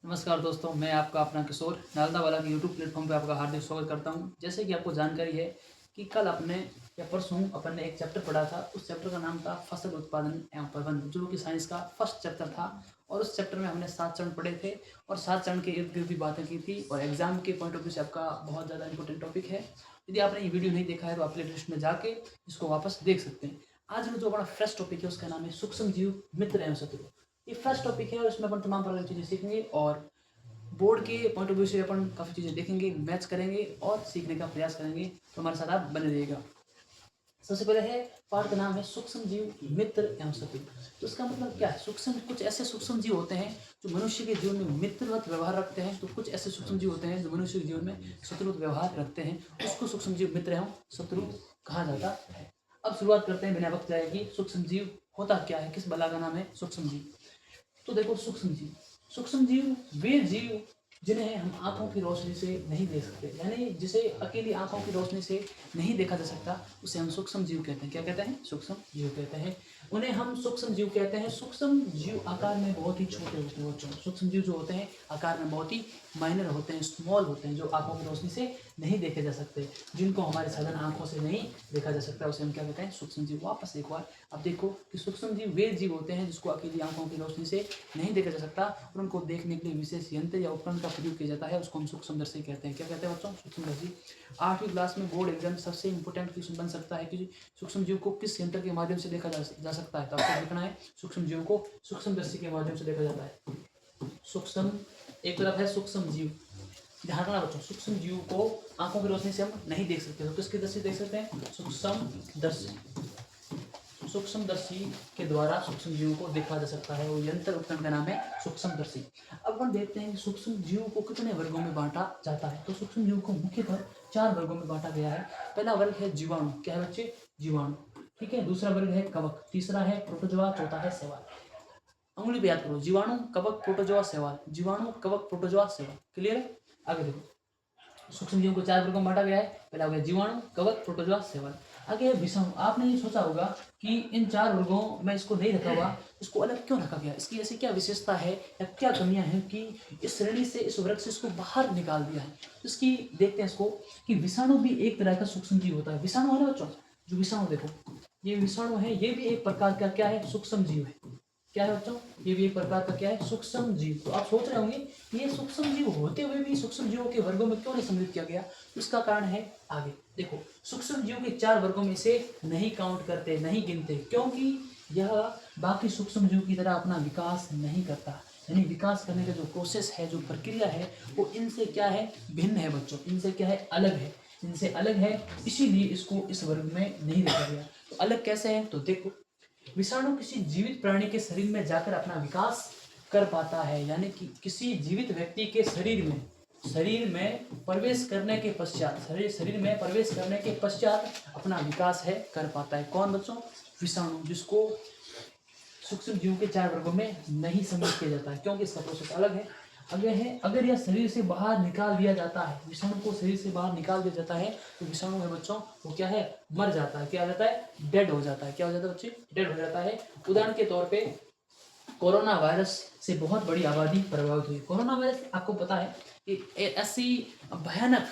नमस्कार दोस्तों, मैं आपका अपना किशोर नालंदा वाला के यूट्यूब प्लेटफॉर्म पे आपका हार्दिक स्वागत करता हूं। जैसे कि आपको जानकारी है कि कल अपने या परसों अपन ने एक चैप्टर पढ़ा था। उस चैप्टर का नाम था फसल उत्पादन एवं प्रबंधन, जो कि साइंस का फर्स्ट चैप्टर था। और उस चैप्टर में हमने 7 चरण पढ़े थे और 7 चरण के इर्द गिर्द भी बातें की थी। और एग्जाम के पॉइंट ऑफ व्यू से आपका बहुत ज़्यादा इंपॉर्टेंट टॉपिक है। यदि आपने ये वीडियो नहीं देखा है तो आप प्ले लिस्ट में जाके इसको वापस देख सकते हैं। आज में जो हमारा फ्रेश टॉपिक है उसका नाम है सूक्ष्म जीव, मित्र एवं शत्रु। ये फर्स्ट टॉपिक है और इसमें अपन तमाम प्रकार की चीज़ें सीखेंगे और बोर्ड के पॉइंट ऑफ व्यू से अपन काफ़ी चीज़ें देखेंगे, मैच करेंगे और सीखने का प्रयास करेंगे। तो हमारे साथ आप बने रहिएगा। सबसे पहले है पाठ का नाम है सूक्ष्म जीव, मित्र एवं शत्रु। तो इसका मतलब क्या है? सूक्ष्म, कुछ ऐसे सूक्ष्म जीव होते हैं जो मनुष्य के जीवन में मित्रवत व्यवहार रखते हैं, तो कुछ ऐसे सूक्ष्म जीव होते हैं जो मनुष्य के जीवन में शत्रुवत व्यवहार रखते हैं। उसको सूक्ष्म जीव, मित्र एवं शत्रु कहा जाता है। अब शुरुआत करते हैं बिना वक्त जाए कि सूक्ष्म जीव होता क्या है, किस बला का नाम है सूक्ष्म जीव। तो देखो, सूक्ष्म जीव वे जीव जिन्हें हम आंखों की रोशनी से नहीं देख सकते, यानी जिसे अकेली आंखों की रोशनी से नहीं देखा जा सकता, उसे हम सूक्ष्म जीव कहते हैं। क्या कहते हैं? सूक्ष्म जीव कहते हैं। उन्हें हम सूक्ष्म जीव कहते हैं। सूक्ष्म जीव आकार में बहुत ही छोटे होते हैं बच्चों। सूक्ष्म जीव जो होते हैं आकार में बहुत ही माइनर होते हैं, स्मॉल होते हैं, जो आंखों की रोशनी से नहीं देखे जा सकते, जिनको हमारे साधारण आंखों से नहीं देखा जा सकता, उसे हम क्या कहते हैं? सूक्ष्म जीव। वापस एक बार अब देखो कि सूक्ष्म जीव वे जीव होते हैं जिसको अकेली आंखों की रोशनी से नहीं देखा जा सकता और उनको देखने के लिए विशेष यंत्र या उपकरण का प्रयोग किया जाता है, उसको हम सूक्ष्मदर्शी कहते हैं। क्या कहते हैं बच्चों? सूक्ष्मदर्शी। 8वीं क्लास में बोर्ड एग्जाम सबसे इंपॉर्टेंट क्वेश्चन बन सकता है कि सूक्ष्म जीव को किस यंत्र के माध्यम से देखा जा सकता है। तो आपको लिखना है सूक्ष्म जीव को सूक्ष्मदर्शी के माध्यम से देखा जाता है। सूक्ष्म, एक तरफ है सूक्ष्म जीव, ध्यान रखना बच्चों, सूक्ष्म जीव को आंखों की रोशनी से हम नहीं देख सकते, तो किसकी दृष्टि देख सकते हैं? सूक्ष्मदर्शी। सूक्ष्मदर्शी के द्वारा सूक्ष्म जीव को देखा जा सकता है, वो यंत्र उपकरण का नाम है सूक्ष्मदर्शी। अब हम देखते हैं कि सूक्ष्म जीव को कितने वर्गों में बांटा जाता है। तो सूक्ष्म जीव को मुख्यतः 4 वर्गों में बांटा गया है। पहला वर्ग है जीवाणु। क्या है बच्चे? जीवाणु। ठीक है। दूसरा वर्ग है कवक, तीसरा है प्रोटोजोआ, चौथा है शैवाल। अंगुली पे याद करो, जीवाणु, कवक, प्रोटोजोआ, शैवाल। जीवाणु, कवक, प्रोटोजोआ, शैवाल। क्लियर है? आगे देखो, सूक्ष्म जीवों को 4 वर्गों में बांटा गया है। पहला हो गया जीवाणु, कवक, प्रोटोजोआ, शैवाल। आगे है विषाणु। आपने ये सोचा होगा कि इन 4 वर्गों में इसको नहीं रखा हुआ, इसको अलग क्यों रखा गया? इसकी ऐसी क्या विशेषता है या क्या कमियां हैं कि इस श्रेणी से, इस वर्ग से इसको बाहर निकाल दिया है? इसकी देखते हैं इसको कि विषाणु भी एक तरह का सूक्ष्म जीव होता है। विषाणु है ना बच्चों, जो विषाणु देखो, ये विषाणु है, ये भी एक प्रकार का क्या है? सूक्ष्म जीव है। क्या है बच्चों? ये भी एक प्रकार का क्या है? सूक्ष्म जीव। तो आप सोच रहे होंगे ये सूक्ष्म जीव होते हुए भी सूक्ष्म जीवों के वर्गों में क्यों नहीं सम्मिलित किया गया? इसका कारण है आगे देखो। सूक्ष्म जीव के 4 वर्गों में से नहीं काउंट करते, नहीं गिनते, क्योंकि यह बाकी सूक्ष्म जीव की तरह अपना विकास नहीं करता। यानी विकास करने का जो प्रोसेस है, जो प्रक्रिया है, वो इनसे क्या है? भिन्न है बच्चों, इनसे क्या है? अलग है, इनसे अलग है। इसीलिए इसको इस वर्ग में नहीं रखा गया। तो अलग कैसे है? तो देखो, विषाणु किसी जीवित प्राणी के शरीर में जाकर अपना विकास कर पाता है, यानी कि किसी जीवित व्यक्ति के शरीर में प्रवेश करने के पश्चात, शरीर में प्रवेश करने के पश्चात अपना विकास है कर पाता है। कौन बच्चों? विषाणु, जिसको सूक्ष्म जीवों के 4 वर्गों में नहीं सम्मिलित किया जाता है, क्योंकि इसका प्रोसेस अलग है। अगर यह शरीर से बाहर निकाल दिया जाता है, विषाणु को शरीर से बाहर निकाल दिया जाता है, तो विषाणु है बच्चों वो क्या है? मर जाता है। क्या हो जाता है? डेड हो जाता है। क्या हो जाता है बच्चे? डेड हो जाता है। उदाहरण के तौर पे कोरोना वायरस से बहुत बड़ी आबादी प्रभावित हुई। कोरोना वायरस आपको पता है कि ऐसी भयानक,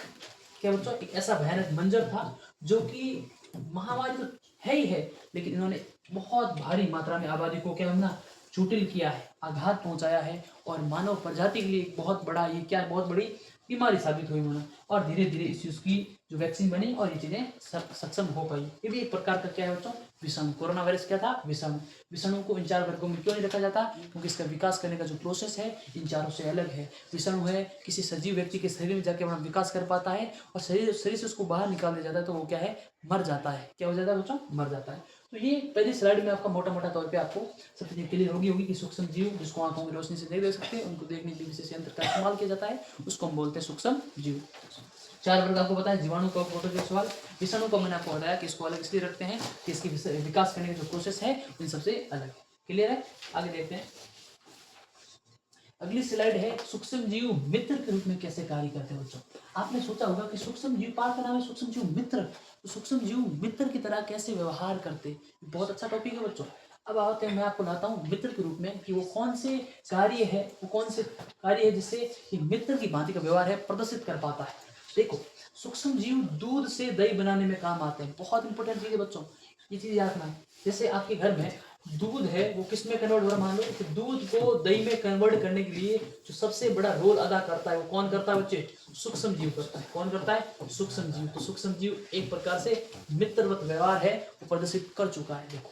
क्या बच्चों, एक ऐसा भयानक मंजर था जो कि महामारी तो है ही है, लेकिन इन्होंने बहुत भारी मात्रा में आबादी को क्या हमला, चोटिल किया है, आघात पहुंचाया है और मानव प्रजाति के लिए एक बहुत बड़ा, ये क्या, बहुत बड़ी बीमारी साबित हुई होना। और धीरे धीरे इस चीज की जो वैक्सीन बनी और ये चीजें सक्षम हो पाई। ये भी एक प्रकार का क्या है बच्चों? विषाणु। कोरोना वायरस क्या था? विषाणु। विषाणु को इन 4 वर्गों में क्यों नहीं रखा जाता? क्योंकि इसका विकास करने का जो प्रोसेस है इन चारों से अलग है। विषाणु है किसी सजीव व्यक्ति के शरीर में जाके अपना विकास कर पाता है और शरीर से उसको बाहर निकाल दिया जाता है, तो वो क्या है? मर जाता है। क्या हो जाता है बच्चों? मर जाता है। तो ये पहली स्लाइड में आपका मोटा मोटा तौर पे आपको सब चीजें क्लियर होगी कि सूक्ष्म जीव जिसको आंखों की रोशनी से नहीं देख सकते, उनको देखने के लिए विशेष यंत्र का इस्तेमाल किया जाता है, उसको हम बोलते हैं सूक्ष्म जीव। 4 वर्ग आपको पता है, जीवाणु, कवक, प्रोटोजोआ, शैवाल। विषाणु को मैंने आपको बताया कि इसको अलग इसलिए रखते हैं कि इसकी विकास करने का जो प्रोसेस है इन सबसे अलग है। क्लियर है? आगे देखते हैं। अगली स्लाइड है सूक्ष्म जीव मित्र के रूप में कैसे कार्य करते हैं बच्चों। आपने सोचा होगा कि सूक्ष्म जीव, पाठ का नाम है सूक्ष्म जीव मित्र, तो सूक्ष्म जीव मित्र की तरह कैसे व्यवहार करते? बहुत अच्छा टॉपिक है बच्चों। अब आते हैं, मैं आपको लाता हूँ मित्र के रूप में कि वो कौन से कार्य है, वो कौन से कार्य है जिससे ये मित्र की भांति का व्यवहार है प्रदर्शित कर पाता है। देखो, सूक्ष्म जीव दूध से दही बनाने में काम आते हैं। बहुत इंपॉर्टेंट चीज है बच्चों, ये चीज याद रखना। जैसे आपके घर में दूध है, वो किस में कन्वर्ट हो रहा है, मान लो कि दूध को दही में कन्वर्ट करने के लिए जो सबसे बड़ा रोल अदा करता है वो कौन करता है बच्चे? सूक्ष्म जीव करता है। कौन करता है? सूक्ष्म जीव। तो सूक्ष्म जीव एक प्रकार से मित्रवत व्यवहार है वो प्रदर्शित कर चुका है। देखो,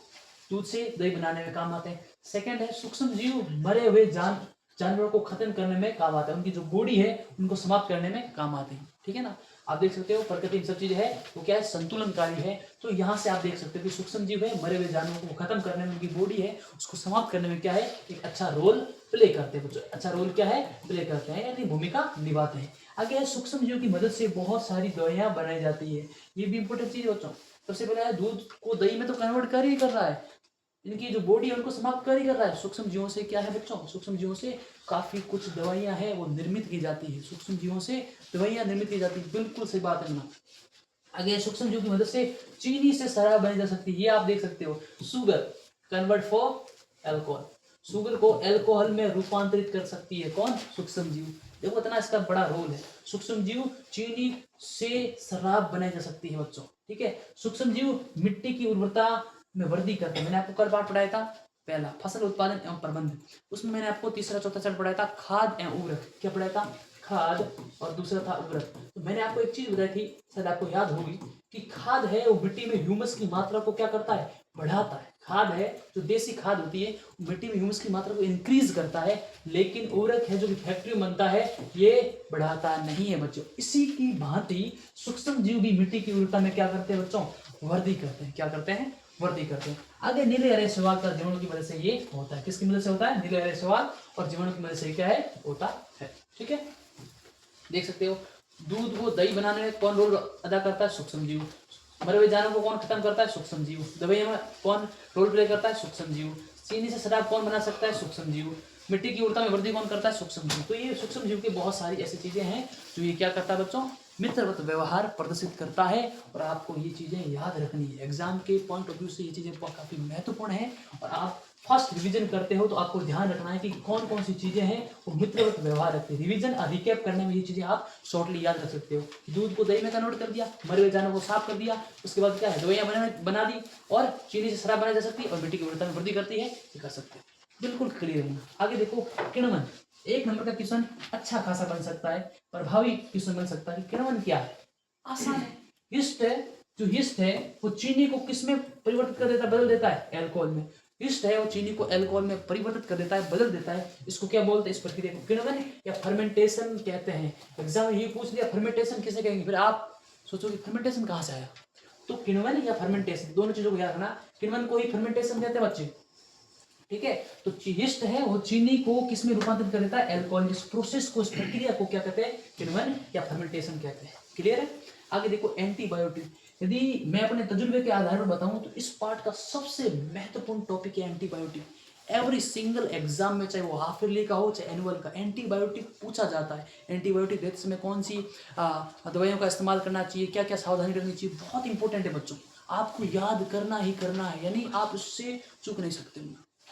दूध से दही बनाने में काम आते हैं। सेकंड है, सूक्ष्म जीव मरे हुए जानवरों को खत्म करने में काम आते हैं। उनकी जो बॉडी है उनको समाप्त करने में काम आते हैं। ठीक है ना, आप देख सकते हो प्रकृति इन सब चीज है वो क्या है, संतुलनकारी है। तो यहाँ से आप देख सकते हो कि सूक्ष्म जीव है, मरे हुए जानवरों को खत्म करने में, उनकी बॉडी है उसको समाप्त करने में क्या है, एक अच्छा रोल प्ले करते हैं बच्चों। अच्छा रोल क्या है, प्ले करते हैं, यानी भूमिका निभाते हैं। आगे सूक्ष्म जीव की मदद से बहुत सारी दवाइयां बनाई जाती है। ये भी इंपॉर्टेंट चीज है बच्चों। सबसे पहले है, दूध को दही में तो कन्वर्ट कर ही कर रहा है, इनकी जो बॉडी है उनको समाप्त कर ही कर रहा है। सूक्ष्म जीवों से क्या है बच्चों, सूक्ष्म जीवों से काफी कुछ दवाइयां हैं वो निर्मित की जाती है। सूक्ष्म जीवों से दवाइयां निर्मित की जाती है, बिल्कुल सही बात है ना। आगे सूक्ष्म जीव की मदद से चीनी से शराब बनाई जा सकती है। ये आप देख सकते हो, sugar convert for alcohol, sugar को अल्कोहल में रूपांतरित कर सकती है कौन, सूक्ष्म जीव। देखो इतना इसका बड़ा रोल है। सूक्ष्म जीव चीनी से शराब बनाई जा सकती है बच्चों। ठीक है, सूक्ष्म जीव मिट्टी की उर्वरता में वृद्धि करते हैं। मैंने आपको कल पाठ पढ़ाया था, पहला फसल उत्पादन एवं प्रबंध, उसमें मैंने आपको तीसरा चौथा चरण पढ़ाया था खाद एवं उर्वरक। क्या पढ़ाया था, खाद, और दूसरा था उर्वरक। तो मैंने आपको एक चीज बताई थी, शायद आपको याद होगी, कि खाद है वो मिट्टी में ह्यूमस की मात्रा को क्या करता है, बढ़ाता है। खाद है जो देसी खाद होती है मिट्टी में ह्यूमस की मात्रा को इंक्रीज करता है, लेकिन उर्वरक है जो फैक्ट्री में बनता है ये बढ़ाता नहीं है बच्चों। इसी की भांति सूक्ष्म जीव भी मिट्टी की उर्वरता में क्या करते हैं बच्चों, वृद्धि करते हैं। क्या करते हैं, वृद्धि करते हैं। आगे नीले हरे शैवाल का जीवाणु की मदद से ये होता है। किसकी मदद से होता है, नीले हरे शैवाल और जीवाणु की मदद से क्या है, होता है। ठीक है, देख सकते हो दूध को दही बनाने में कौन रोल अदा करता है, सूक्ष्म जीव। मरे हुए जानवरों को कौन खत्म करता है, सूक्ष्म जीव। दवाई में कौन रोल प्ले करता है, सूक्ष्म जीव। चीनी से शराब कौन बना सकता है, सूक्ष्म जीव। मिट्टी की उर्वरता में वृद्धि कौन करता है, सूक्ष्म जीव। तो ये सूक्ष्म जीव की बहुत सारी ऐसी चीजें हैं जो ये क्या करता है बच्चों, मित्रवत व्यवहार प्रदर्शित करता है। और आपको ये चीजें याद रखनी है, एग्जाम के पॉइंट ऑफ व्यू से ये चीजें काफी महत्वपूर्ण है। और आप फर्स्ट रिवीजन करते हो तो आपको ध्यान रखना है कि कौन कौन सी चीजें हैं वो मित्रवत व्यवहार रखती है। रिवीजन और रिकैप करने में ये चीजें आप शॉर्टली याद रख सकते हो। दूध को दही में कन्वर्ट कर दिया, मरे हुए जानवर को साफ कर दिया, उसके बाद क्या है, दवाइयां बना दी, और चीनी से शराब बनाई जा सकती है, और मिट्टी की उर्वरता में वृद्धि करती है, ये कर सकते हैं। बिल्कुल क्लियर है। आगे देखो, किण्वन, एक नंबर का क्वेश्चन अच्छा खासा बन सकता है, प्रभावी क्वेश्चन बन सकता है। किण्वन क्या है, आसान है। यीस्ट है, जो यीस्ट है वो चीनी को किस में परिवर्तित कर देता है, बदल देता है, अल्कोहल में। यीस्ट है वो चीनी को अल्कोहल में परिवर्तित कर देता है, बदल देता है। इसको क्या बोलते हैं, इस प्रक्रिया को किण्वन या फर्मेंटेशन कहते हैं। एग्जाम में ये पूछ लिया फर्मेंटेशन किसे कहेंगे, फिर आप सोचोगे फर्मेंटेशन कहाँ से आया। तो किण्वन या फर्मेंटेशन दोनों चीजों को याद रखना। किण्वन को ही फर्मेंटेशन कहते हैं बच्चे। ठीक है, तो यीस्ट है वो चीनी को किस में रूपांतरित कर देता है, अल्कोहल। इस प्रोसेस को, इस प्रक्रिया को क्या कहते हैं, किण्वन या फर्मेंटेशन कहते हैं। क्लियर है। आगे देखो, एंटीबायोटिक। यदि मैं अपने तजुर्बे के आधार पर बताऊं तो इस पार्ट का सबसे महत्वपूर्ण टॉपिक है एंटीबायोटिक। एवरी सिंगल एग्जाम में, चाहे वो हाफ ईयरली का हो चाहे एनुअल का, एंटीबायोटिक पूछा जाता है। एंटीबायोटिक देते समय कौन सी दवाइयों का इस्तेमाल करना चाहिए, क्या क्या सावधानी रखनी चाहिए, बहुत इंपॉर्टेंट है बच्चों। आपको याद करना ही करना है, यानी आप उससे चूक नहीं सकते,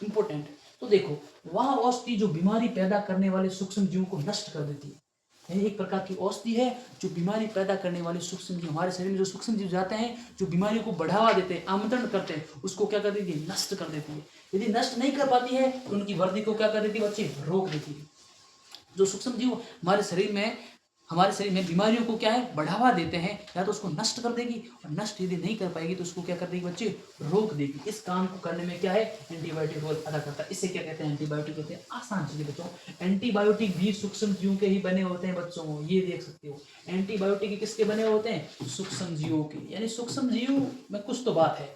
इंपॉर्टेंट। तो देखो, वह औषधि जो बीमारी पैदा करने वाले सूक्ष्म जीवों को नष्ट कर देती है, यानी एक प्रकार की औषधि है जो बीमारी पैदा करने वाले सूक्ष्म जीव, हमारे शरीर में जो सूक्ष्म जीव जाते हैं जो बीमारी को बढ़ावा देते हैं, आमंत्रण करते हैं, उसको क्या कर देती है, नष्ट कर देती है। यदि नष्ट नहीं कर पाती है तो उनकी वृद्धि को क्या कर देती है बच्चे, रोक देती है। जो सूक्ष्म जीव हमारे शरीर में बीमारियों को क्या है, बढ़ावा देते हैं, या तो उसको नष्ट कर देगी, और नष्ट यदि नहीं कर पाएगी तो उसको क्या कर देगी बच्चे, रोक देगी। इस काम को करने में क्या है, एंटीबायोटिक रोल अदा करता है। इसे क्या कहते हैं, एंटीबायोटिक कहते हैं। आसान चीज है बच्चों, एंटीबायोटिक भी सूक्ष्म जीवों के ही बने होते हैं बच्चों, ये देख सकते हो। एंटीबायोटिक किसके बने होते हैं, सूक्ष्म जीवों के, यानी सूक्ष्म जीव में कुछ तो बात है,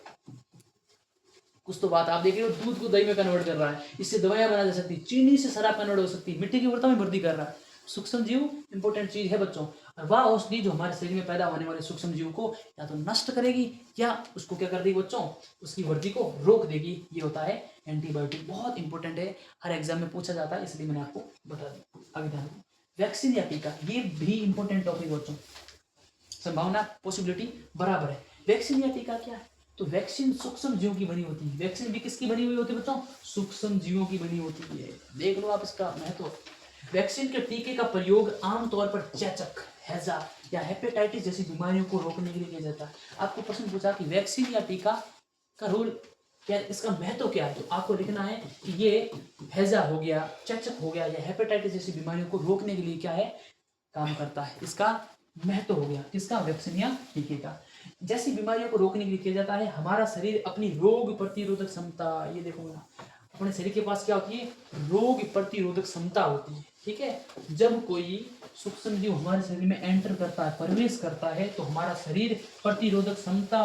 कुछ तो बात। आप देख रहे हो दूध को दही में कन्वर्ट कर रहा है, इससे दवाइयां बनाई जा सकती है, चीनी से शराब कन्वर्ट हो सकती है, मिट्टी की उर्वरता में वृद्धि कर रहा है। सूक्ष्म जीव इंपॉर्टेंट चीज है बच्चों। और वह औषधि जो हमारे शरीर में पैदा होने वाले सूक्ष्म जीव को या तो नष्ट करेगी या उसको क्या कर देगी बच्चों, उसकी वृद्धि को रोक देगी, ये होता है एंटीबायोटिक। बहुत इंपॉर्टेंट है, हर एग्जाम में पूछा जाता है, इसलिए मैंने आपको बता दी। आगे ध्यान, वैक्सीन या टीका, ये भी इंपॉर्टेंट टॉपिक बच्चों, संभावना पॉसिबिलिटी बराबर है। वैक्सीन या टीका क्या है, तो वैक्सीन सूक्ष्म जीवों की बनी होती है। वैक्सीन भी किसकी बनी हुई होती है बच्चों? सूक्ष्म जीवों की बनी होती है। देख लो आप इसका महत्व। वैक्सीन के टीके का प्रयोग आमतौर पर चेचक, हैजा या हेपेटाइटिस जैसी बीमारियों को रोकने के लिए किया जाता है। आपको प्रश्न पूछा कि वैक्सीन या टीका का रोल क्या, इसका महत्व क्या है, तो आपको लिखना है कि ये हैजा हो गया, चेचक हो गया या हेपेटाइटिस जैसी बीमारियों को रोकने के लिए क्या है, काम करता है। इसका महत्व हो गया किसका? वैक्सीन या टीके का। जैसी बीमारियों को रोकने के लिए किया जाता है। हमारा शरीर अपनी रोग प्रतिरोधक क्षमता, ये देखो ना, अपने शरीर के पास क्या होती है? रोग प्रतिरोधक क्षमता होती है। ठीक है, जब कोई सूक्ष्म जीव हमारे शरीर में एंटर करता है, प्रवेश करता है, तो हमारा शरीर प्रतिरोधक क्षमता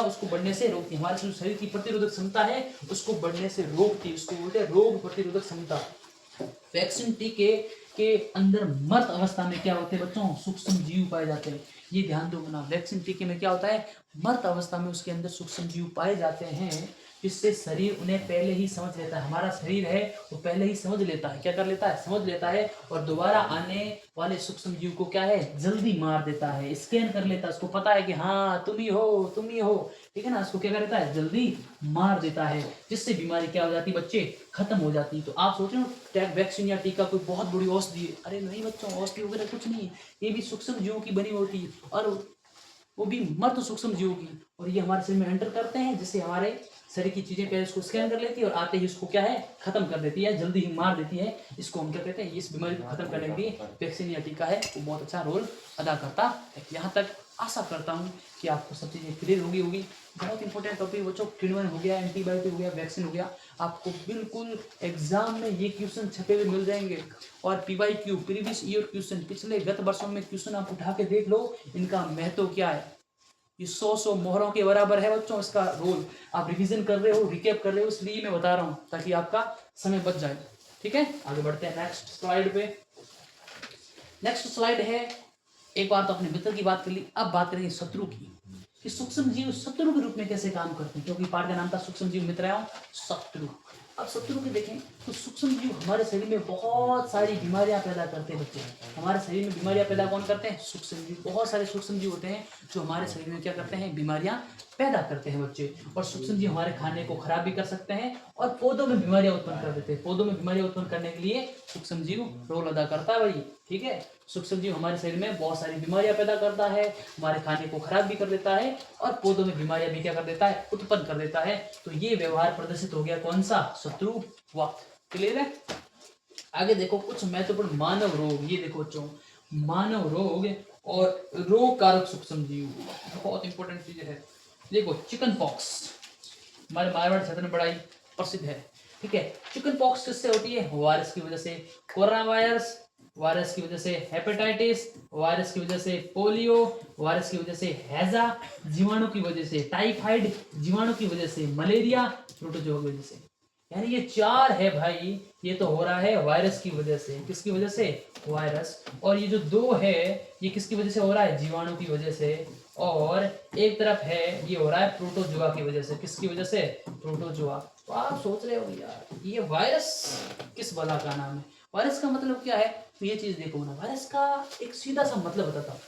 उसको बढ़ने से रोकती है। हमारे शरीर की प्रतिरोधक क्षमता है उसको बढ़ने से रोकती है, उसको बोलते हैं रोग प्रतिरोधक क्षमता। वैक्सीन टीके के अंदर मृत अवस्था में क्या होते हैं बच्चों? सूक्ष्म जीव पाए जाते हैं। ये ध्यान दो ना, वैक्सीन टीके में क्या होता है? मृत अवस्था में उसके अंदर सूक्ष्म जीव पाए जाते हैं, जिससे शरीर उन्हें पहले ही समझ लेता है। हमारा शरीर है वो पहले ही समझ लेता है, क्या कर लेता है? समझ लेता है, और दोबारा आने वाले सूक्ष्म जीव को क्या है? जल्दी मार देता है, स्कैन कर लेता है। उसको पता है कि हाँ तुम ही हो, तुम ही हो, ठीक है ना। उसको क्या कर देता है? जल्दी मार देता है, जिससे बीमारी क्या हो जाती है बच्चे? खत्म हो जाती है। तो आप सोच रहे हो वैक्सीन या टीका कोई बहुत बड़ी औषधि है? अरे नहीं बच्चों, औषधि वगैरह कुछ नहीं है। ये भी सूक्ष्म जीवों की बनी होती है, और वो भी मर्द सूक्ष्म जीवों की, और ये हमारे शरीर में एंटर करते हैं, जिससे हमारे शरीर की चीजें पहले उसको स्कैन कर लेती है और आते ही उसको क्या है? खत्म कर देती है, जल्दी ही मार देती है। इसको हम क्या कहते हैं? इस बीमारी को खत्म करने के लिए वैक्सीन या टीका है वो बहुत अच्छा रोल अदा करता है। यहाँ तक आशा करता हूँ कि आपको सब चीजें क्लियर होगी। बहुत इंपॉर्टेंट टॉपिक बच्चों, किण्वन हो गया, एंटीबायोटिक हो गया, वैक्सीन हो गया। आपको बिल्कुल एग्जाम में ये क्वेश्चन छपे हुए मिल जाएंगे, और PYQ प्रीवियस ईयर क्वेश्चन, पिछले गत वर्षों में क्वेश्चन आप उठा के देख लो, इनका महत्व क्या है। ये 100 मोहरों के बराबर है बच्चों इसका रोल। आप रिवीजन कर रहे हो, रिकैप कर रहे हो, इसलिए मैं बता रहा हूँ ताकि आपका समय बच जाए। ठीक है, आगे बढ़ते हैं नेक्स्ट स्लाइड पे। नेक्स्ट स्लाइड है, एक बार तो अपने मित्र की बात कर ली, अब बात करेंगे शत्रु की, कि सूक्ष्म जीव शत्रु के रूप में कैसे काम करते हैं, क्योंकि पाठ का नाम था सूक्ष्म जीव मित्र एवं शत्रु। अब शत्रु के देखें तो सूक्ष्म जीव हमारे शरीर में बहुत सारी बीमारियां पैदा करते हैं बच्चे। हमारे शरीर में बीमारियां पैदा कौन करते हैं? सूक्ष्म जीव। बहुत सारे सूक्ष्म जीव होते हैं जो हमारे शरीर में क्या करते हैं? बीमारियां पैदा करते हैं बच्चे। और सूक्ष्म जीव हमारे खाने को खराब भी कर सकते हैं, और पौधों में बीमारियां उत्पन्न कर देते हैं। पौधों में बीमारियां उत्पन्न करने के लिए सूक्ष्म जीव रोल अदा करता है भाई। ठीक है, सूक्ष्म जीव हमारे शरीर में बहुत सारी बीमारियां पैदा करता है, हमारे खाने को खराब भी कर देता है, और पौधों में बीमारियां भी क्या कर देता है? उत्पन्न कर देता है। तो ये व्यवहार प्रदर्शित हो गया कौन सा? शत्रु वक्त। क्लियर है? आगे देखो कुछ महत्वपूर्ण मानव रोग, ये देखो बच्चों, मानव रोग और रोग कारक सूक्ष्म जीव, बहुत इंपॉर्टेंट चीज है। देखो चिकन पॉक्स हमारे मारवाड़ क्षेत्र में बड़ा ही प्रसिद्ध है। ठीक है, चिकन पॉक्स किससे होती है? वायरस की वजह से। कोरोना वायरस, वायरस की वजह से हेपेटाइटिस, वायरस की वजह से पोलियो, वायरस की वजह से हैजा, जीवाणु की वजह से टाइफाइड, जीवाणु की वजह से मलेरिया, प्रोटोजोआ की वजह से। यानी ये चार है भाई, ये तो हो रहा है वायरस की वजह से। किसकी वजह से? वायरस। और ये जो दो है ये किसकी वजह से हो रहा है? जीवाणु की वजह से। और एक तरफ है ये हो रहा है प्रोटोजोआ की वजह से। किसकी वजह से? प्रोटोजोआ। तो आप सोच रहे हो यार ये वायरस किस बला का नाम है? वायरस का मतलब क्या है? तो ये चीज देखो ना, वायरस का एक सीधा सा मतलब बताता हूँ।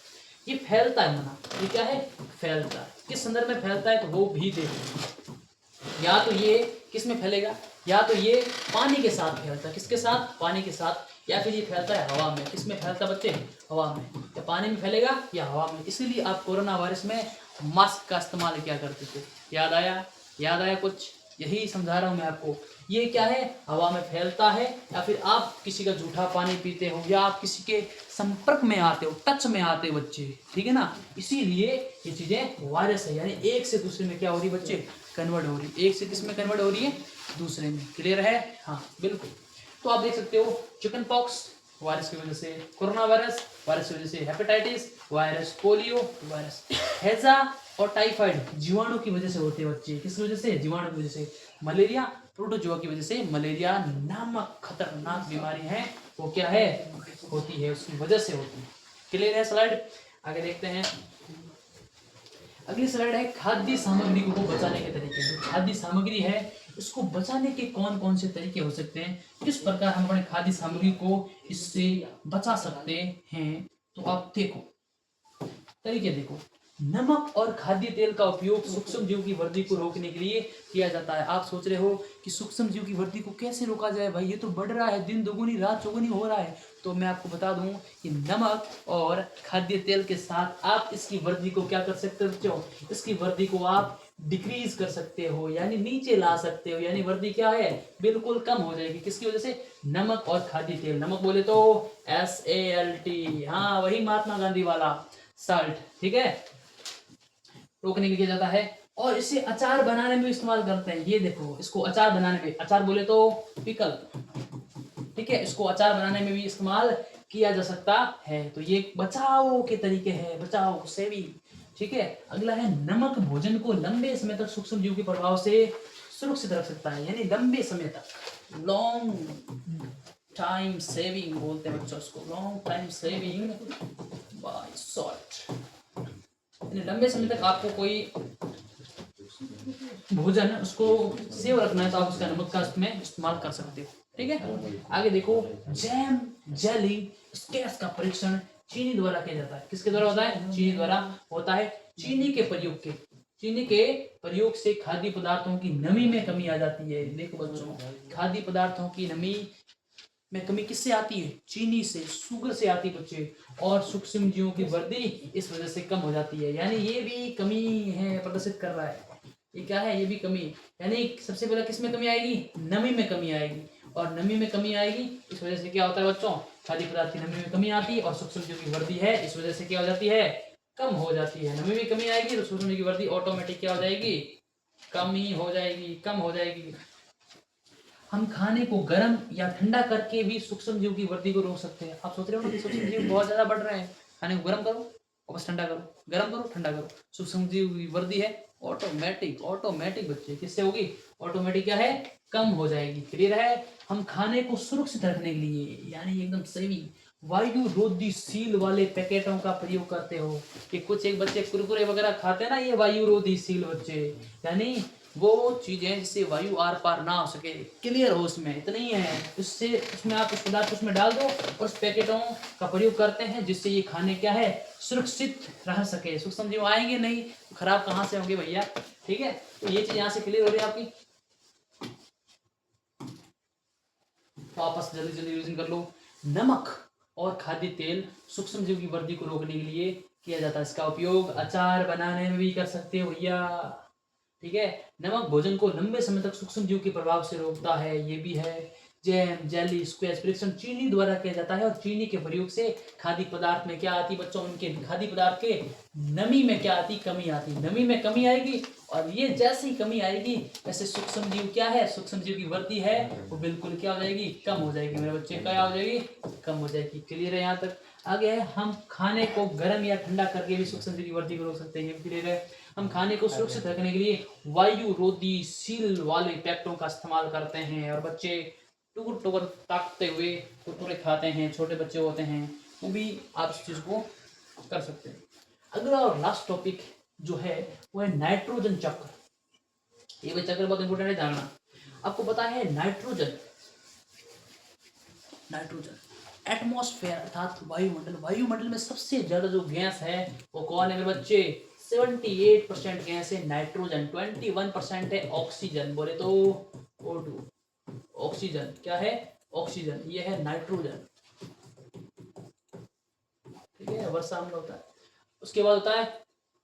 ये फैलता है मना, ये क्या है? फैलता है। किस संदर्भ में फैलता है तो वो भी देखो। या तो ये किस में फैलेगा? या तो ये पानी के साथ फैलता है। किसके साथ? पानी के साथ। या फिर ये फैलता है हवा में। किस में फैलता है बच्चे? हवा में। या पानी में फैलेगा या हवा में। इसीलिए आप कोरोना वायरस में मास्क का इस्तेमाल क्या करते थे? याद आया? याद आया कुछ? यही समझा रहा हूँ मैं आपको। ये क्या है? हवा में फैलता है, या फिर आप किसी का जूठा पानी पीते हो, या आप किसी के संपर्क में आते हो, टच में आते हो बच्चे। ठीक है ना, इसीलिए ये चीजें वायरस है। यानी एक से दूसरे में क्या हो रही बच्चे? कन्वर्ट हो रही। एक से किस में कन्वर्ट हो रही है? दूसरे में। क्लियर है? हाँ बिल्कुल। तो आप देख सकते हो चिकन पॉक्स वायरस की वजह से, कोरोना वायरस वायरस की वजह से, हेपेटाइटिस वायरस, पोलियो वायरस, हैजा और टाइफाइड जीवाणु की वजह से होते हैं बच्चे। किसकी वजह से? जीवाणु की वजह से। मलेरिया प्रोटोजोआ की वजह से। मलेरिया नामक खतरनाक बीमारी है, वो क्या है? होती है, उसकी वजह से होती है। क्लियर है? स्लाइड आगे देखते हैं। अगली स्लाइड है खाद्य सामग्री को बचाने के तरीके। जो खाद्य सामग्री है इसको बचाने के कौन कौन से तरीके हो सकते हैं, किस प्रकार हम अपने खाद्य सामग्री को इससे बचा सकते हैं। तो आप देखो तरीके देखो। नमक और खाद्य तेल का उपयोग सूक्ष्म जीव की वृद्धि को रोकने के लिए किया जाता है। आप सोच रहे हो कि सूक्ष्म जीव की वृद्धि को कैसे रोका जाए, भाई ये तो बढ़ रहा है, दिन दुगुनी रात चौगुनी हो रहा है। तो मैं आपको बता दूं कि नमक और खाद्य तेल के साथ आप इसकी वृद्धि को क्या कर सकते हो, इसकी वृद्धि को आप डिक्रीज कर सकते हो, यानी नीचे ला सकते हो, यानी वृद्धि क्या है, बिल्कुल कम हो जाएगी। किसकी वजह से, नमक और खाद्य तेल। नमक बोले तो SALT, हाँ वही महात्मा गांधी वाला साल्ट, ठीक है, रोकने के लिए किया जाता है। और इसे अचार बनाने में इस्तेमाल करते हैं। ये देखो, इसको अचार बनाने में, अचार बोले तो पिकल, ठीक है, इसको अचार बनाने में भी इस्तेमाल किया जा सकता है। तो ये बचाव के तरीके हैं, बचाव, सेविंग, ठीक है। अगला है, नमक भोजन को लंबे समय तक सूक्ष्म जीव के प्रभाव से सुरक्षित रख सकता है, यानी लंबे समय तक, लॉन्ग टाइम सेविंग बोलते हैं बच्चों इसको, long time saving by salt. यानी लंबे समय तक आपको कोई भोजन उसको सेव रखना है तो आप उसका नमक का उसमें इस्तेमाल कर सकते हो, ठीक है। आगे देखो, जैम, जेली, स्केच का परीक्षण चीनी द्वारा किया जाता है। किसके द्वारा होता है, चीनी द्वारा होता है। चीनी के प्रयोग से खाद्य पदार्थों की नमी में कमी आ जाती है। देखो बच्चों, खाद्य पदार्थों की नमी में कमी किससे आती है, चीनी से, शुगर से आती है बच्चे। और सूक्ष्म जीवों की वृद्धि इस वजह से कम हो जाती है, यानी ये भी कमी है, प्रदर्शित कर रहा है। ये क्या है, ये भी कमी, यानी सबसे पहले किस में कमी आएगी, नमी में कमी आएगी। और नमी में कमी आएगी, इस वजह से क्या होता है बच्चों, खाद्य पदार्थ की नमी में कमी आती है और सूक्ष्म जीव की वृद्धि है, इस वजह से क्या हो जाती है, कम हो जाती है। नमी में कमी आएगी तो सूक्ष्म जीव की वृद्धि ऑटोमेटिक क्या हो जाएगी, कम ही हो जाएगी, कम हो जाएगी। हम खाने को गर्म या ठंडा करके भी सूक्ष्म जीव की वृद्धि को रोक सकते हैं। आप सोच रहे हो ना कि सूक्ष्म जीव बहुत ज्यादा बढ़ रहे हैं, खाने को गर्म करो और बस ठंडा करो, गर्म करो ठंडा करो, सूक्ष्म जीव की वृद्धि है ऑटोमेटिक बच्चे किससे होगी, ऑटोमेटिक क्या है, कम हो जाएगी। क्लियर है। हम खाने को सुरक्षित रखने के लिए, यानी एकदम सेविंग, वायु रोधी सील वाले पैकेटों का प्रयोग करते हो। कि कुछ एक बच्चे कुरकुरे वगैरह खाते हैं ना, ये वायु रोधी सील बच्चे, यानी वो चीजें जिससे वायु आर पार ना हो सके, क्लियर हो, उसमें इतना ही है। उससे उसमें आप उस पदार्थ उसमें डाल दो और उस पैकेटों का प्रयोग करते हैं जिससे ये खाने क्या है, सुरक्षित रह सके। सूक्ष्म जीव आएंगे नहीं तो खराब कहाँ से होंगे भैया, ठीक है। तो ये चीज यहाँ से क्लियर हो रही है आपकी, तो आपस जल्दी जल्दी रिविजन कर लो। नमक और खाद्य तेल सूक्ष्म जीव की वृद्धि को रोकने के लिए किया जाता है। इसका उपयोग अचार बनाने में भी कर सकते हो भैया, ठीक है। नमक भोजन को लंबे समय तक सूक्ष्म जीव के प्रभाव से रोकता है, ये भी है। जैम, जेली, स्क्वैश परीक्षण चीनी द्वारा किया जाता है और चीनी के प्रयोग से खाद्य पदार्थ में क्या आती बच्चों, उनके खाद्य पदार्थ के नमी में क्या आती, कमी आती, नमी में कमी आएगी। और ये जैसे ही कमी आएगी वैसे सूक्ष्म जीव क्या है, सूक्ष्म जीव की वृद्धि है वो बिल्कुल क्या हो जाएगी, कम हो जाएगी मेरे बच्चे, क्या हो जाएगी, कम हो जाएगी। क्लियर है यहाँ तक। आगे है, हम खाने को गर्म या ठंडा करके भी सूक्ष्म जीव की वृद्धि को रोक सकते हैं। क्लियर है। हम खाने को सुरक्षित रखने के लिए वायु रोधी सील वाले पैकेटों का इस्तेमाल करते हैं। और बच्चे टुकुर टुकुर ताकते हुए कुरकुरे खाते हैं, छोटे बच्चे होते हैं, वो भी आप इस चीज को कर सकते हैं। अगला और लास्ट टॉपिक जो है वो है नाइट्रोजन चक्र। ये भी चक्र बहुत इंपॉर्टेंट है जानना। आपको पता है नाइट्रोजन एटमॉस्फेयर अर्थात वायुमंडल में सबसे ज्यादा जो गैस है वो कौन है मेरे बच्चे, 78% गैस है नाइट्रोजन, 21% है ऑक्सीजन। बोले तो O2, ऑक्सीजन क्या है, ऑक्सीजन, ये है नाइट्रोजन, ठीक है, वर्षा में होता है। उसके बाद होता है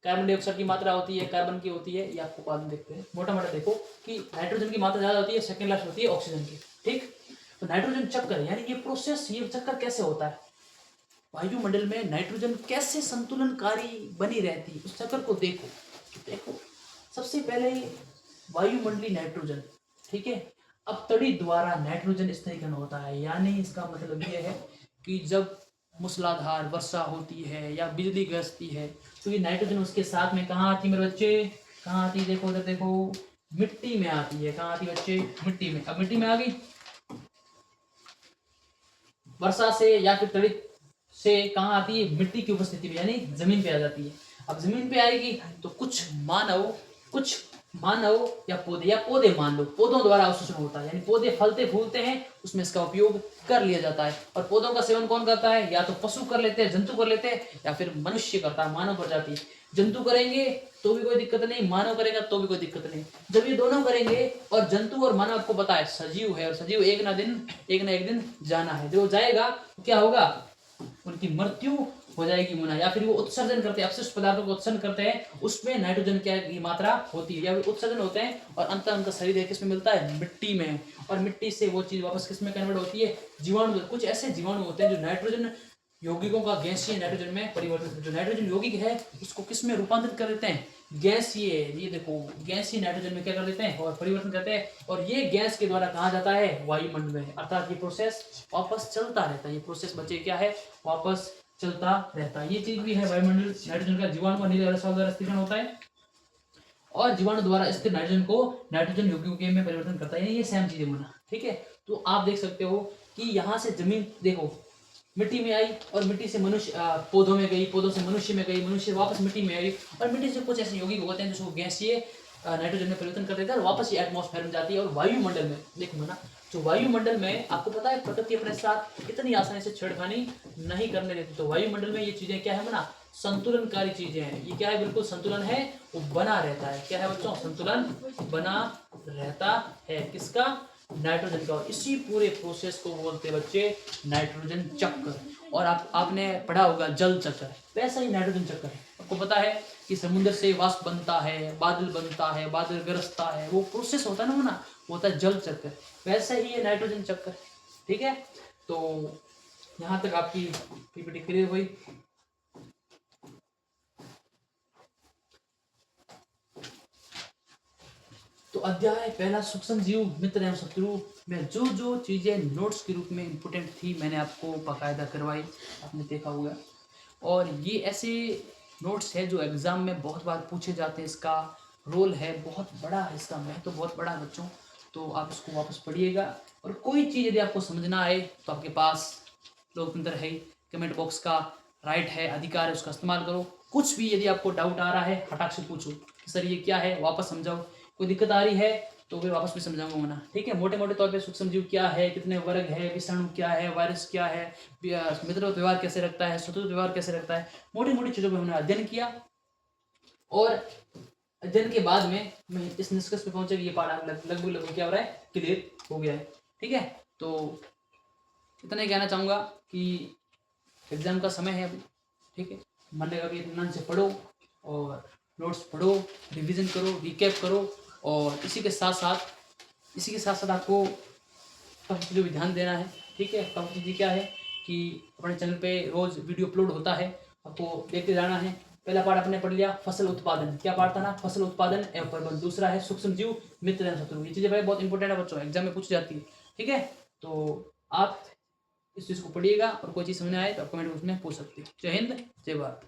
कार्बन डाइऑक्साइड की मात्रा होती है, कार्बन की होती है, ये आपको बाद में देखते हैं। मोटा मोटा देखो कि नाइट्रोजन की मात्रा ज्यादा होती है, सेकंड लास्ट होती है ऑक्सीजन की, ठीक। तो नाइट्रोजन चक्कर यानी ये प्रोसेस, ये चक्कर कैसे होता है, वायुमंडल में नाइट्रोजन कैसे संतुलनकारी बनी रहती है, उस चक्कर को देखो। सबसे पहले वायुमंडलीय नाइट्रोजन, ठीक है। अब तड़ी द्वारा नाइट्रोजन स्थिरीकरण होता है, यानी इसका मतलब यह है कि जब मूसलाधार वर्षा होती है या बिजली गरजती है तो ये नाइट्रोजन उसके साथ में कहाँ आती है मेरे बच्चे, कहाँ आती है, देखो उधर देखो, मिट्टी में आती है। कहाँ आती है बच्चे, मिट्टी में। अब मिट्टी में आ गई वर्षा से या फिर तड़ित से, कहाँ आती है, मिट्टी की उपस्थिति में, यानी जमीन पे आ जाती है। अब जमीन पे आएगी तो कुछ मानव या पौधे मान लो, पौधों द्वारा अवशोषण होता है, यानी पौधे फलते फूलते हैं, उसमें इसका उपयोग कर लिया जाता है। और पौधों का सेवन कौन करता है? या तो पशु कर लेते हैं, जंतु कर लेते हैं, या फिर मनुष्य करता है, मानव प्रजाति। जंतु करेंगे तो भी कोई दिक्कत नहीं, मानव करेगा तो भी कोई दिक्कत नहीं। जब ये दोनों करेंगे, और जंतु और मानव आपको पता है सजीव है, और सजीव एक ना एक दिन जाना है। जो जाएगा तो क्या होगा? उनकी मृत्यु हो जाएगी मुना, या फिर वो उत्सर्जन करते हैं, अपशिष्ट पदार्थों को उत्सर्जन करते हैं, उसमें नाइट्रोजन की मात्रा होती है, या फिर उत्सर्जन होते हैं, और अंत उनका शरीर है किसमें मिलता है? मिट्टी में। और मिट्टी से वो चीज वापस किसमें कन्वर्ट होती है? जीवाणु। कुछ ऐसे जीवाणु होते हैं जो नाइट्रोजन यौगिकों का गैसीय नाइट्रोजन में परिवर्तित, जो नाइट्रोजन यौगिक है उसको किस में रूपांतरित कर देते हैं? गैसीय। ये देखो, गैसीय नाइट्रोजन में क्या कर देते हैं? और परिवर्तन करते हैं, और ये गैस के द्वारा कहा जाता है? वायुमंडल में। अर्थात ये प्रोसेस वापस चलता रहता है। ये प्रोसेस बच्चे क्या है? वापस चलता रहता है। ये चीज भी है वायुमंडल। नाइट्रोजन का जीवाणु का नीले रसायन द्वारा स्थिरीकरण होता है, और जीवाणु द्वारा स्थिर नाइट्रोजन को नाइट्रोजन यौगिकों में परिवर्तन करता है। ये सेम चीजें बना, ठीक है। तो आप देख सकते हो कि यहाँ से जमीन देखो, मिट्टी में आई, और मिट्टी से मनुष्य पौधों में गई, पौधों से मनुष्य में गई, मनुष्य वापस मिट्टी में आई, और मिट्टी से कुछ ऐसे यौगिक होते हैं जिसको गैसीय नाइट्रोजन में परिवर्तन कर देता है, और वापस ये एटमॉस्फेयर में जाती है। और वायुमंडल में देखो ना, जो वायुमंडल में आपको पता है प्रकृति अपने साथ इतनी आसानी से छेड़खानी नहीं करने देती। तो वायुमंडल में ये चीजें क्या है ना? संतुलनकारी चीजें हैं। ये क्या है? बिल्कुल संतुलन है, वो बना रहता है। क्या है बच्चों? संतुलन बना रहता है। किसका? नाइट्रोजन का। और इसी पूरे प्रोसेस को बोलते हैं बच्चे नाइट्रोजन चक्र। और आपने पढ़ा होगा जल चक्र, वैसा ही नाइट्रोजन चक्र है। आपको पता है कि समुद्र से वाष्प बनता है, बादल बनता है, बादल गरजता है, वो प्रोसेस होता है ना, वो होता है जल चक्र। वैसा ही ये नाइट्रोजन चक्र, ठीक है। तो यहाँ तक आपकी पीपीटी क्लियर हुई। तो अध्याय पहला सूक्ष्म जीव मित्र एवं शत्रु में जो जो चीजें नोट्स के रूप में इम्पोर्टेंट थी, मैंने आपको बाकायदा करवाई, आपने देखा होगा। और ये ऐसे नोट्स है जो एग्जाम में बहुत बार पूछे जाते हैं। इसका रोल है बहुत बड़ा है, इसका महत्व बहुत बड़ा है बच्चों। तो आप इसको वापस पढ़िएगा, और कोई चीज़ यदि आपको समझना आए तो आपके पास लोकतंत्र है, कमेंट बॉक्स का राइट है, अधिकार है, उसका इस्तेमाल करो। कुछ भी यदि आपको डाउट आ रहा है, फटाक से पूछो कि सर ये क्या है, वापस समझाओ। कोई दिक्कत आ रही है तो फिर वापस भी समझाऊंगा मना, ठीक है। मोटे मोटे तौर पे सूक्ष्म जीव क्या है, कितने वर्ग है, विषाणु क्या है, वायरस क्या है, मित्र व्यवहार कैसे रखता है, शत्रु व्यवहार कैसे रखता है, मोटी मोटी चीज़ों पर हमने अध्ययन किया। और अध्ययन के बाद में मैं इस निष्कर्ष पे पहुंचा कि ये पाठ लगभग क्या हो रहा है? क्लियर हो गया है, ठीक है। तो इतना ही कहना चाहूँगा कि एग्जाम का समय है अभी, ठीक है। मन लगा कि इत्मीनान से पढ़ो, और नोट्स पढ़ो, रिवीजन करो, रिकैप करो। और इसी के साथ साथ आपको काफ़ी चीज़ों पर ध्यान देना है, ठीक है। काफ़ी चीज़ें क्या है कि अपने चैनल पे रोज़ वीडियो अपलोड होता है, आपको देखते जाना है। पहला पार्ट आपने पढ़ लिया फसल उत्पादन, क्या पार्ट था ना? फसल उत्पादन एवं प्रबंधन। दूसरा है सूक्ष्म जीव मित्र एवं शत्रु। ये चीज़ें भाई बहुत इंपॉर्टेंट है बच्चों, एग्जाम में पूछ जाती है, ठीक है। तो आप इस चीज़ को पढ़िएगा, और कोई चीज़ समझ आए तो आप कमेंट बॉक्स में पूछ सकते हैं। जय हिंद, जय भारत।